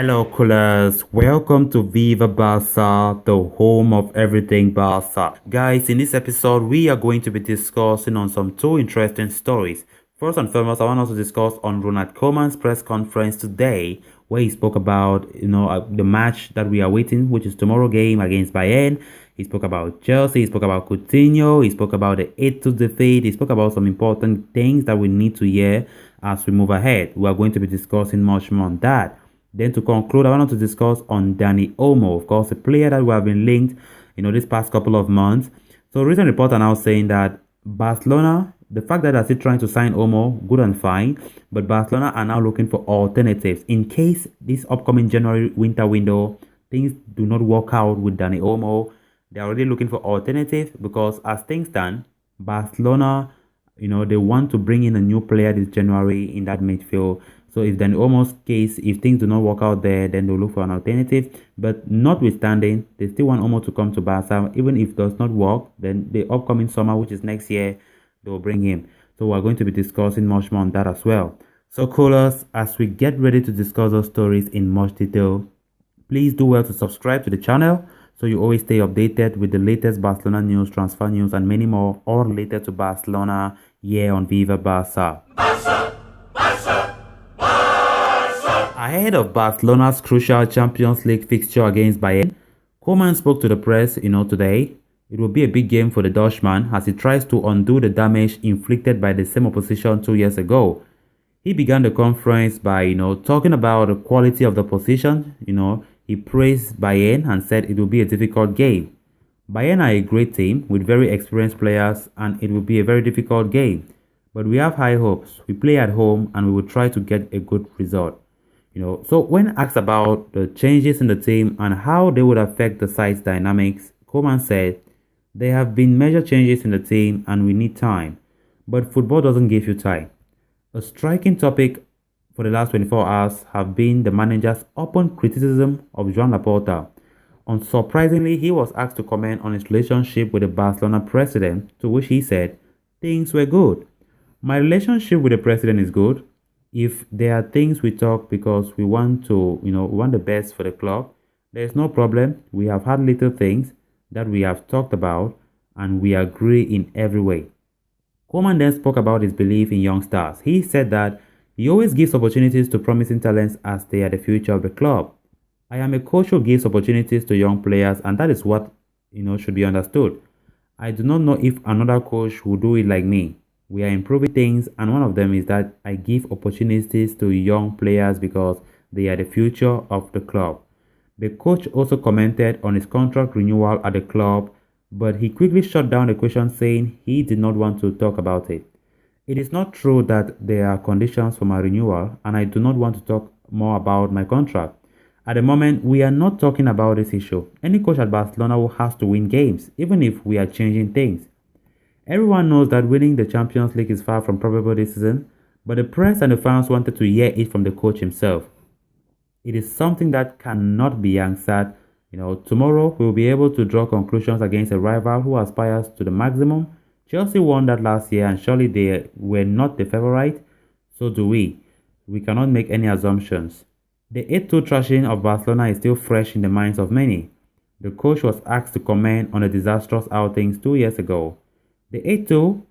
Hello, coolers. Welcome to Viva Barca, the home of everything Barca. Guys, in this episode, we are going to be discussing on some two interesting stories. First and foremost, I want us to discuss on Ronald Koeman's press conference today, where he spoke about, the match that we are waiting, which is tomorrow game against Bayern. He spoke about Chelsea. He spoke about Coutinho. He spoke about the 8-2 defeat. He spoke about some important things that we need to hear as we move ahead. We are going to be discussing much more on that. Then to conclude, I want to discuss on Danny Olmo, of course, a player that we have been linked, this past couple of months. So recent reports are now saying that Barcelona, the fact that they're still trying to sign Olmo, good and fine, but Barcelona are now looking for alternatives in case this upcoming January winter window things do not work out with Danny Olmo. They're already looking for alternatives because as things stand, Barcelona, they want to bring in a new player this January in that midfield. So if then almost case, if things do not work out there, then they'll look for an alternative. But notwithstanding, they still want Olmo to come to Barca. Even if it does not work, then the upcoming summer, which is next year, they'll bring him. So we're going to be discussing much more on that as well. So callers, as we get ready to discuss those stories in much detail, please do well to subscribe to the channel so you always stay updated with the latest Barcelona news, transfer news, and many more, all related to Barcelona here on Viva Barca. Ahead of Barcelona's crucial Champions League fixture against Bayern, Koeman spoke to the press, today. It will be a big game for the Dutchman as he tries to undo the damage inflicted by the same opposition 2 years ago. He began the conference by, talking about the quality of the position. He praised Bayern and said it will be a difficult game. Bayern are a great team with very experienced players and it will be a very difficult game. But we have high hopes. We play at home and we will try to get a good result. So when asked about the changes in the team and how they would affect the side's dynamics, Koeman said, there have been major changes in the team and we need time. But football doesn't give you time. A striking topic for the last 24 hours have been the manager's open criticism of Joan Laporta. Unsurprisingly, he was asked to comment on his relationship with the Barcelona president, to which he said, things were good. My relationship with the president is good. If there are things we talk because we want to, we want the best for the club, there's no problem. We have had little things that we have talked about and we agree in every way. Koeman then spoke about his belief in young stars. He said that he always gives opportunities to promising talents as they are the future of the club. I am a coach who gives opportunities to young players and that is what, should be understood. I do not know if another coach will do it like me. We are improving things and one of them is that I give opportunities to young players because they are the future of the club. The coach also commented on his contract renewal at the club, but he quickly shut down the question saying he did not want to talk about it. It is not true that there are conditions for my renewal and I do not want to talk more about my contract. At the moment, we are not talking about this issue. Any coach at Barcelona has to win games, even if we are changing things. Everyone knows that winning the Champions League is far from probable this season, but the press and the fans wanted to hear it from the coach himself. It is something that cannot be answered. Tomorrow we will be able to draw conclusions against a rival who aspires to the maximum. Chelsea won that last year and surely they were not the favorite. So do we. We cannot make any assumptions. The 8-2 thrashing of Barcelona is still fresh in the minds of many. The coach was asked to comment on the disastrous outings 2 years ago. The 8-2,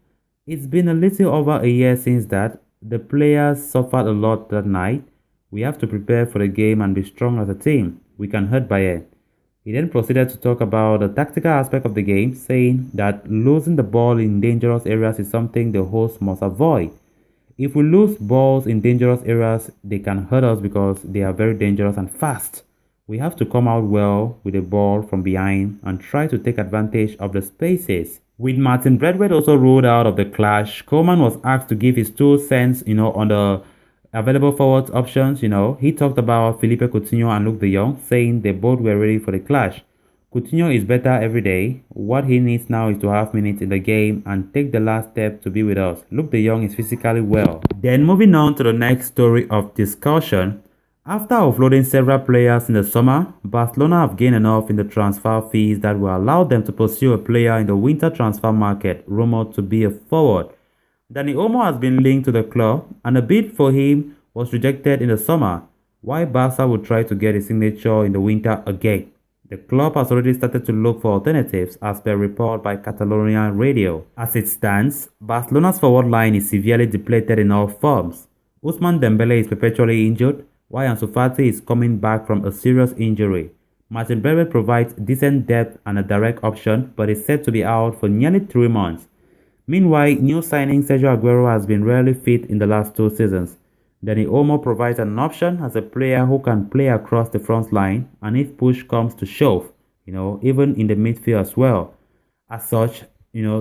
it's been a little over a year since that. The players suffered a lot that night. We have to prepare for the game and be strong as a team. We can hurt Bayern. He then proceeded to talk about the tactical aspect of the game, saying that losing the ball in dangerous areas is something the host must avoid. If we lose balls in dangerous areas, they can hurt us because they are very dangerous and fast. We have to come out well with the ball from behind and try to take advantage of the spaces. With Martin Braithwaite also ruled out of the clash, Koeman was asked to give his 2 cents, on the available forwards options. He talked about Philippe Coutinho and Luke de Jong, saying they both were ready for the clash. Coutinho is better every day. What he needs now is to have minutes in the game and take the last step to be with us. Luke de Jong is physically well. Then moving on to the next story of discussion. After offloading several players in the summer, Barcelona have gained enough in the transfer fees that will allow them to pursue a player in the winter transfer market rumored to be a forward. Danny Olmo has been linked to the club and a bid for him was rejected in the summer. why Barca would try to get a signature in the winter again. The club has already started to look for alternatives as per report by Catalonian radio. As it stands, Barcelona's forward line is severely depleted in all forms. Ousmane Dembele is perpetually injured, while Ansu Fati is coming back from a serious injury. Martin Braithwaite provides decent depth and a direct option, but is said to be out for nearly 3 months. Meanwhile, new signing Sergio Aguero has been rarely fit in the last 2 seasons. Danny Olmo provides an option as a player who can play across the front line and if push comes to shove, even in the midfield as well. As such,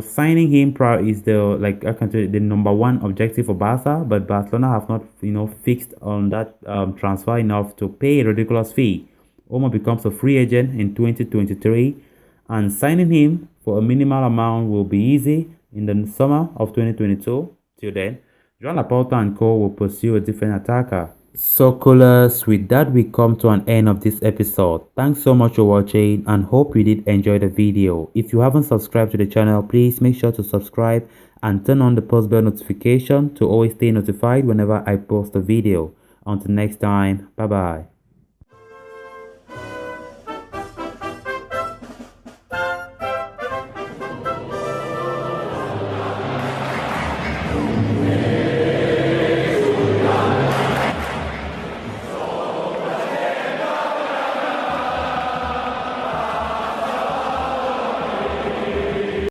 signing him is the number one objective for Barca, but Barcelona have not fixed on that transfer enough to pay a ridiculous fee. Olmo becomes a free agent in 2023, and signing him for a minimal amount will be easy in the summer of 2022. Till then, Joan Laporta and co will pursue a different attacker. So coolers, with that we come to an end of this episode. Thanks so much for watching and hope you did enjoy the video. If you haven't subscribed to the channel, please make sure to subscribe and turn on the post bell notification to always stay notified whenever I post a video. Until next time, bye bye.